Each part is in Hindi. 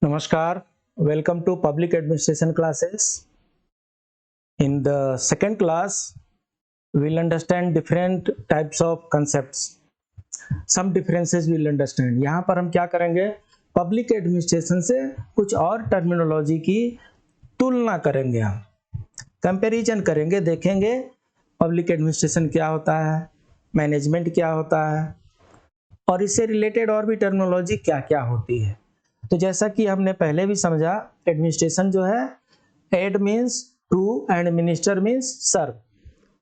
Namaskar, welcome to public administration classes. In the second class, we'll understand different types of concepts. Some differences we'll understand. यहाँ पर हम क्या करेंगे? पब्लिक एडमिनिस्ट्रेशन से कुछ और टर्मिनोलॉजी की तुलना करेंगे, हम कंपैरिजन करेंगे, देखेंगे पब्लिक एडमिनिस्ट्रेशन क्या होता है, मैनेजमेंट क्या होता है और इससे रिलेटेड और भी टर्मिनोलॉजी क्या क्या होती है। तो जैसा कि हमने पहले भी समझा, एडमिनिस्ट्रेशन जो है, ad means to and minister means serve,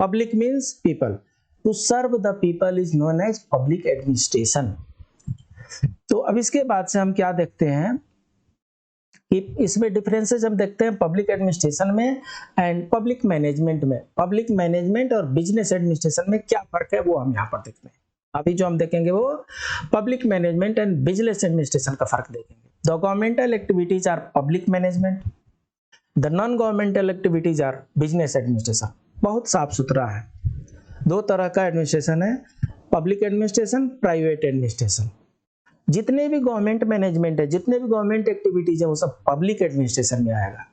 public means people, to serve the people is known as public administration. तो अब इसके बाद से हम क्या देखते हैं कि इसमें डिफरेंसेस हम देखते हैं पब्लिक एडमिनिस्ट्रेशन में एंड पब्लिक मैनेजमेंट में। पब्लिक मैनेजमेंट और बिजनेस एडमिनिस्ट्रेशन में क्या फर्क है वो हम यहाँ पर देखते हैं। अभी जो हम देखेंगे वो public management and business administration का फर्क देखेंगे। The governmental activities are public management, the non governmental activities are business administration. बहुत साफ सुथरा है। दो तरह का एडमिनिस्ट्रेशन है, पब्लिक एडमिनिस्ट्रेशन, प्राइवेट एडमिनिस्ट्रेशन। जितने भी गवर्नमेंट मैनेजमेंट है, जितने भी गवर्नमेंट एक्टिविटीज है वो सब पब्लिक एडमिनिस्ट्रेशन में आएगा,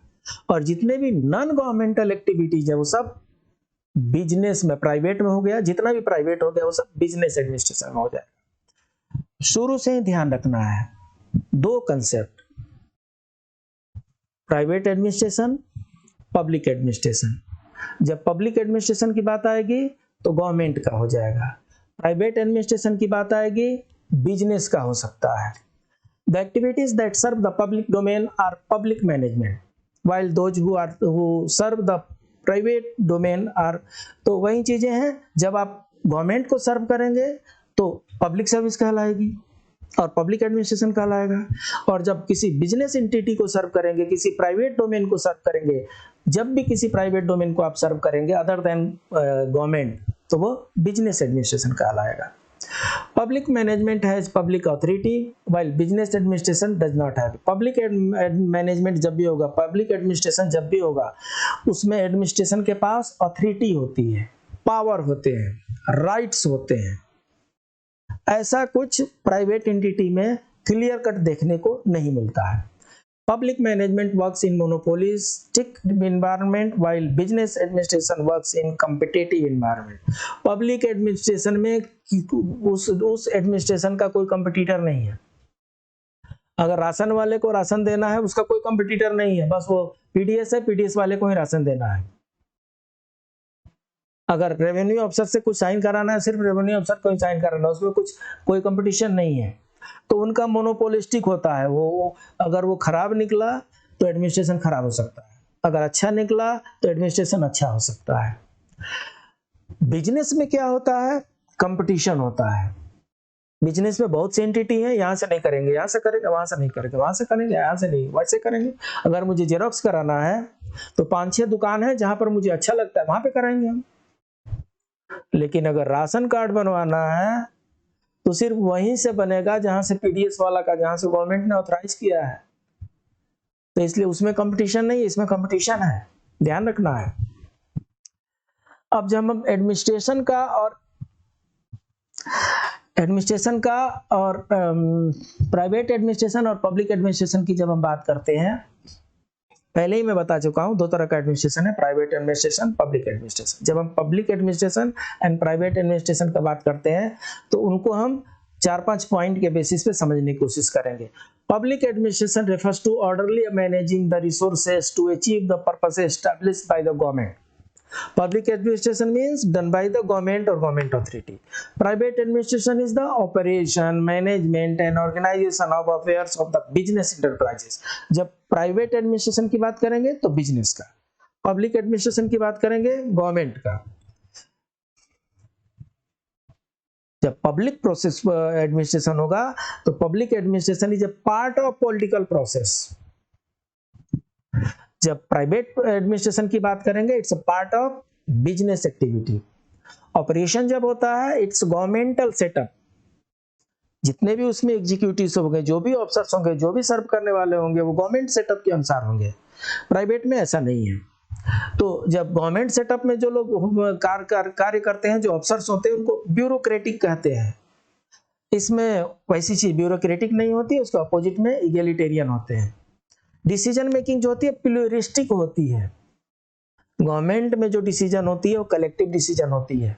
और जितने भी नॉन गवर्नमेंटल एक्टिविटीज है वो सब बिजनेस में, प्राइवेट में हो गया, जितना भी प्राइवेट हो गया वो सब बिजनेस एडमिनिस्ट्रेशन में हो जाएगा। शुरू से ही ध्यान रखना है दो concept, private administration, public administration. जब पब्लिक एडमिनिस्ट्रेशन की बात आएगी तो गवर्नमेंट का हो जाएगा, प्राइवेट एडमिनिस्ट्रेशन की बात आएगी बिजनेस का हो सकता है। The activities that serve the public domain are public management, while those who serve the private domain are, तो वही चीजें हैं। जब आप गवर्नमेंट को सर्व करेंगे तो पब्लिक सर्विस कहलाएगी और पब्लिक एडमिनिस्ट्रेशन कहलाएगा, और जब किसी बिजनेस एंटिटी को सर्व करेंगे, किसी प्राइवेट डोमेन को सर्व करेंगे, जब भी किसी प्राइवेट डोमेन को आप सर्व करेंगे अदर देन गवर्नमेंट, तो वो बिजनेस एडमिनिस्ट्रेशन कहलाएगा। Public management has public authority while business administration does not have. Public management जब भी होगा, public administration जब भी होगा, उसमें एडमिनिस्ट्रेशन के पास अथॉरिटी होती है, पावर होते हैं, राइट्स होते हैं। ऐसा कुछ प्राइवेट एंटिटी में क्लियर कट देखने को नहीं मिलता है। Public management works in monopolistic environment while business administration works in competitive environment. Public administration में उस एडमिनिस्ट्रेशन का कोई कंपटीटर नहीं है। अगर राशन वाले को राशन देना है, उसका कोई कंपटीटर नहीं है, बस वो पीडीएस है, पीडीएस वाले को ही राशन देना है। अगर रेवेन्यू अफसर से कुछ साइन कराना है, सिर्फ रेवेन्यू अफसर को ही साइन कराना है, उसमें कोई कंपटीशन नहीं है, तो उनका मोनोपोलिस्टिक होता है। वो अगर वो खराब निकला तो एडमिनिस्ट्रेशन खराब हो सकता है, अगर अच्छा निकला तो एडमिनिस्ट्रेशन अच्छा हो सकता है। बिजनेस में क्या होता है? कंपटीशन होता है। बिजनेस में बहुत सी एंटिटी है, यहाँ से नहीं करेंगे, यहाँ से करेंगे, वहां से नहीं करेंगे, वहां से करेंगे, यहाँ से नहीं, वैसे करेंगे। अगर मुझे जेरोक्स कराना है तो 5-6 दुकान है जहां पर मुझे अच्छा लगता है, वहां पे कराएंगे हम। लेकिन अगर राशन कार्ड बनवाना है तो सिर्फ वहीं से बनेगा जहां से पीडीएस वाला का, जहां से गवर्नमेंट ने ऑथराइज किया है। तो इसलिए उसमें कंपटीशन नहीं है, इसमें कंपटीशन है, ध्यान रखना है। अब जब हम एडमिनिस्ट्रेशन का और प्राइवेट एडमिनिस्ट्रेशन और पब्लिक एडमिनिस्ट्रेशन की जब हम बात करते हैं, पहले ही मैं बता चुका हूं दो तरह का एडमिनिस्ट्रेशन है, प्राइवेट एडमिनिस्ट्रेशन, पब्लिक एडमिनिस्ट्रेशन। जब हम public administration and private administration का बात करते हैं तो उनको हम 4-5 पॉइंट के बेसिस पे समझने की कोशिश करेंगे। Public administration refers to orderly managing the resources to achieve the purpose established by the government. Public administration means done by the government or government authority. Private administration is the operation, management and organization of affairs of the business enterprises. जब प्राइवेट एडमिनिस्ट्रेशन की बात करेंगे तो बिजनेस का, पब्लिक एडमिनिस्ट्रेशन की बात करेंगे गवर्नमेंट का। जब पब्लिक प्रोसेस एडमिनिस्ट्रेशन होगा तो public administration is a part of political process. जब प्राइवेट एडमिनिस्ट्रेशन की बात करेंगे it's a part of business activity. Operation जब होता है इट्स गवर्नमेंटल सेटअप, जितने भी उसमें एग्जीक्यूटिव्स होंगे, जो भी ऑफिसर्स होंगे, जो भी सर्व करने वाले होंगे, वो गवर्नमेंट सेटअप के अनुसार होंगे। प्राइवेट में ऐसा नहीं है। तो जब गवर्नमेंट सेटअप में जो लोग कार्य करते हैं, जो ऑफिसर्स होते हैं, उनको ब्यूरोक्रेटिक कहते हैं। इसमें वैसी चीज ब्यूरोक्रेटिक नहीं होती, उसके अपोजिट में इगेलिटेरियन होते हैं। डिसीजन मेकिंग जो होती है प्लूरिस्टिक होती है। गवर्नमेंट में जो डिसीजन होती है वो कलेक्टिव डिसीजन होती है,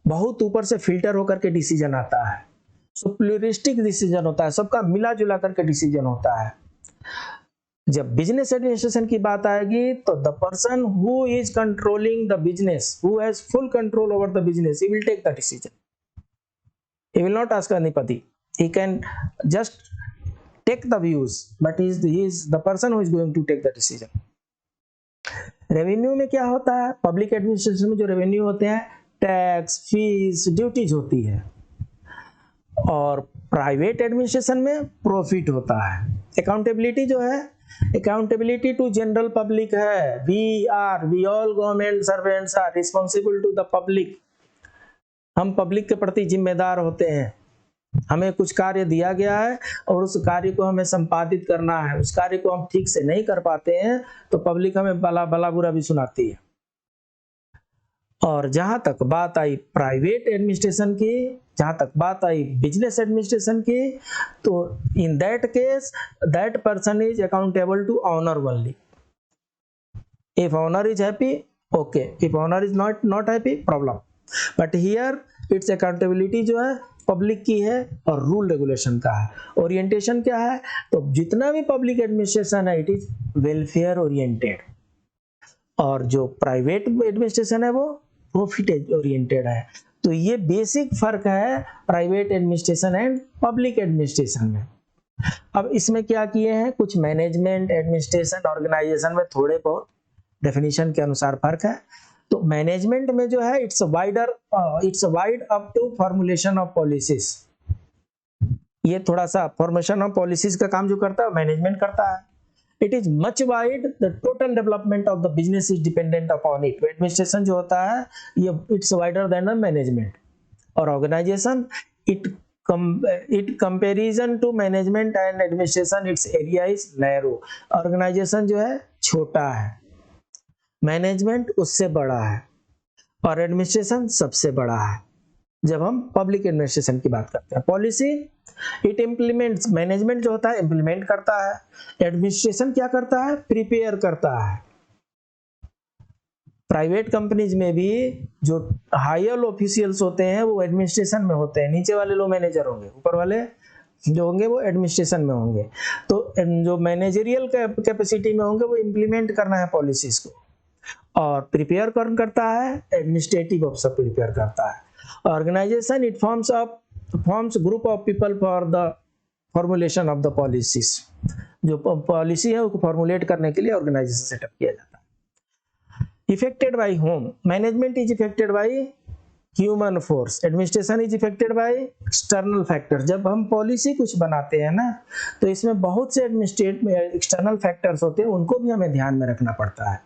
बहुत ऊपर से फिल्टर होकर के डिसीजन आता है। सो प्लूरिस्टिक डिसीजन होता है, सबका मिला जुला करके डिसीजन होता है। जब बिजनेस एडमिनिस्ट्रेशन की बात आएगी तो the person who is controlling the business, who has full control over the business, he will take the decision, he will not ask anybody, he can just take the views, but he is the person who is going to take the decision. Revenue में क्या होता है, पब्लिक एडमिनिस्ट्रेशन में जो रेवेन्यू होते हैं टैक्स, फीस, ड्यूटीज होती है, और प्राइवेट एडमिनिस्ट्रेशन में प्रॉफिट होता है। अकाउंटेबिलिटी जो है, अकाउंटेबिलिटी टू जनरल पब्लिक है। We all government servants are responsible to the public, हम पब्लिक के प्रति जिम्मेदार होते हैं। हमें कुछ कार्य दिया गया है और उस कार्य को हमें संपादित करना है, उस कार्य को हम ठीक से नहीं कर पाते हैं तो पब्लिक हमें भला बुरा भी सुनाती है। और जहां तक बात आई प्राइवेट एडमिनिस्ट्रेशन की, जहां तक बात आई बिजनेस एडमिनिस्ट्रेशन की, तो in that case that person is accountable to owner only. If owner is happy, okay, if owner is not happy, problem. But here it's accountability जो है पब्लिक की है और रूल रेगुलेशन का है। ओरिएंटेशन क्या है, तो जितना भी पब्लिक एडमिनिस्ट्रेशन है इट इज वेलफेयर ओरिएंटेड, और जो प्राइवेट एडमिनिस्ट्रेशन है वो प्रॉफिट ओरिएंटेड है। तो ये बेसिक फर्क है private administration and public administration में। अब इसमें क्या किए हैं, कुछ मैनेजमेंट, एडमिनिस्ट्रेशन, ऑर्गेनाइजेशन में थोड़े बहुत डेफिनेशन के अनुसार फर्क है। तो मैनेजमेंट में जो है it's wide up to formulation of policies, ये थोड़ा सा फॉर्मेशन ऑफ पॉलिसीज का काम जो करता है मैनेजमेंट करता है। It is much wide, the total development of the business is dependent upon it. Administration जो होता है ये it's wider than the management, और organisation it comparison to management and administration its area is narrow. Organisation जो है छोटा है, मैनेजमेंट उससे बड़ा है, और एडमिनिस्ट्रेशन सबसे बड़ा है जब हम पब्लिक एडमिनिस्ट्रेशन की बात करते हैं। पॉलिसी इट इम्प्लीमेंट्स, मैनेजमेंट जो होता है इम्प्लीमेंट करता है, एडमिनिस्ट्रेशन क्या करता है, प्रिपेयर करता है। प्राइवेट कंपनीज में भी जो हायर ऑफिशियल्स होते हैं वो एडमिनिस्ट्रेशन में होते हैं, नीचे वाले लोग मैनेजर होंगे, ऊपर वाले जो होंगे वो एडमिनिस्ट्रेशन में होंगे। तो जो मैनेजरियल कैपेसिटी में होंगे वो इम्प्लीमेंट करना है पॉलिसीज को, और प्रिपेयर कौन करता है, एडमिनिस्ट्रेटिव ऑफिसर प्रिपेयर करता है। Organisation it forms group of people for the formulation of the policies, जो पॉलिसी है उसको फॉर्मुलेट करने के लिए ऑर्गेनाइजेशन सेटअप किया जाता है। Affected by home, management is affected by human force, administration is affected by external factors. जब हम पॉलिसी कुछ बनाते हैं ना तो इसमें बहुत से एक्सटर्नल फैक्टर्स होते हैं, उनको भी हमें ध्यान में रखना पड़ता है।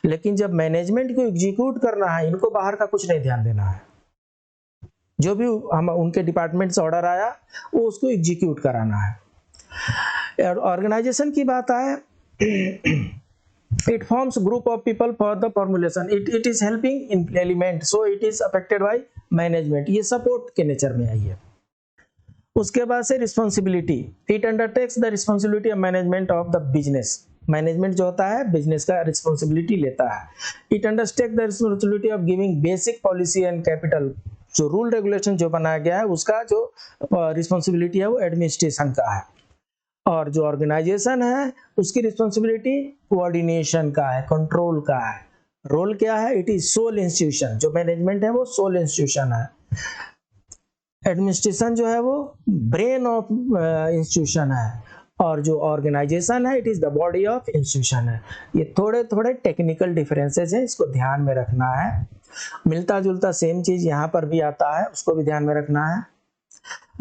लेकिन जब मैनेजमेंट को एग्जीक्यूट करना है, इनको बाहर का कुछ नहीं ध्यान देना है, जो भी हम उनके डिपार्टमेंट से ऑर्डर आया वो उसको एग्जीक्यूट कराना है। ऑर्गेनाइजेशन की बात आए, it forms group of people for the formulation, it is helping in element, so it is affected by management, ये सपोर्ट के नेचर में आई है। उसके बाद से responsibility, it undertakes the responsibility of management of the business, management जो होता है बिजनेस का रिस्पॉन्सिबिलिटी लेता है। It undertakes the responsibility of giving basic policy and capital, जो रूल रेगुलेशन जो बनाया गया है उसका जो रिस्पॉन्सिबिलिटी है वो एडमिनिस्ट्रेशन का है। और जो ऑर्गेनाइजेशन है उसकी रिस्पॉन्सिबिलिटी कोऑर्डिनेशन का है, कंट्रोल का है। रोल क्या है, इट इज सोल इंस्टीट्यूशन, जो मैनेजमेंट है वो सोल इंस्टीट्यूशन है, एडमिनिस्ट्रेशन जो है वो ब्रेन ऑफ इंस्टीट्यूशन है, और जो ऑर्गेनाइजेशन है it is the body of institution है। ये थोड़े थोड़े टेक्निकल डिफरेंसेस हैं, इसको ध्यान में रखना है। मिलता जुलता सेम चीज यहाँ पर भी आता है, उसको भी ध्यान में रखना है।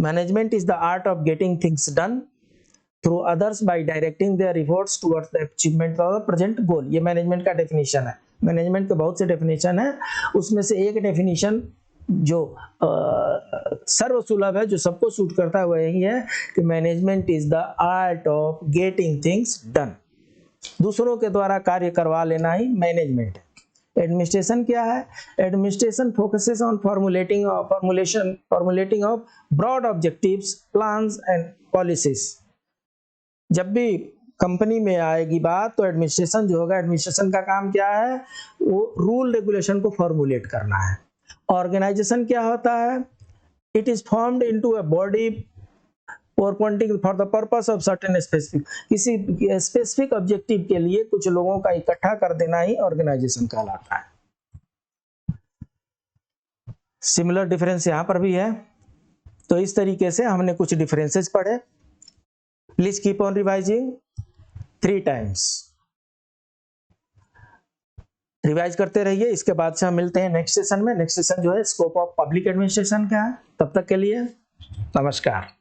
Management is the art of getting things done through others by directing their efforts towards the achievement of the present goal, ये मैनेजमेंट का डेफिनेशन है। मैनेजमेंट के बहुत से डेफिनेशन है, उसमें से एक डेफिनेशन जो सर्वसुलभ है, जो सबको सूट करता है, वो यही है कि management is the art of getting things done, दूसरों के द्वारा कार्य करवा लेना ही मैनेजमेंट है। एडमिनिस्ट्रेशन क्या है? Administration focuses on formulating of broad objectives, plans and policies. जब भी कंपनी में आएगी बात तो एडमिनिस्ट्रेशन जो होगा, एडमिनिस्ट्रेशन का काम क्या है? वो रूल रेगुलेशन को फॉर्मुलेट करना है। ऑर्गेनाइजेशन क्या होता है? It is formed into a body for the purpose of certain specific, किसी स्पेसिफिक ऑब्जेक्टिव के लिए कुछ लोगों का इकट्ठा कर देना ही ऑर्गेनाइजेशन कहलाता है। सिमिलर डिफरेंस यहाँ पर भी है। तो इस तरीके से हमने कुछ डिफरेंसेस पढ़े। Please keep on revising 3 times। Revise करते रहिए। इसके बाद से हम मिलते हैं नेक्स्ट सेशन में। नेक्स्ट सेशन जो है स्कोप ऑफ पब्लिक एडमिनिस्ट्रेशन का है। तब तक के लिए नमस्कार।